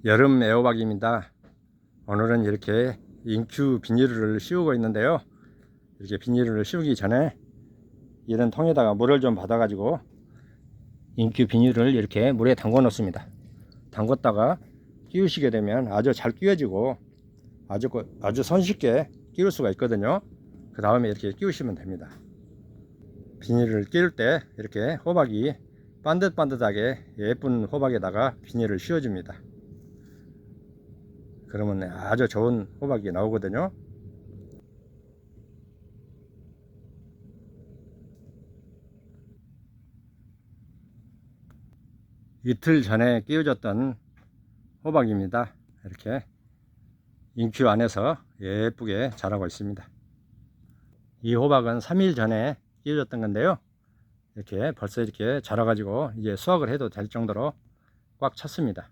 여름 애호박입니다. 오늘은 이렇게 인큐 비닐을 씌우고 있는데요. 이렇게 비닐을 씌우기 전에 이런 통에다가 물을 좀 받아 가지고 인큐 비닐을 이렇게 물에 담궈 놓습니다. 담궜다가 끼우시게 되면 아주 잘 끼워지고 아주 손쉽게 끼울 수가 있거든요. 그 다음에 이렇게 끼우시면 됩니다. 비닐을 끼울 때 이렇게 호박이 반듯반듯하게 예쁜 호박에다가 비닐을 씌워줍니다. 그러면 아주 좋은 호박이 나오거든요. 이틀 전에 끼워졌던 호박입니다. 이렇게 인큐 안에서 예쁘게 자라고 있습니다. 이 호박은 3일 전에 끼워졌던 건데요. 이렇게 벌써 이렇게 자라 가지고 이제 수확을 해도 될 정도로 꽉 찼습니다.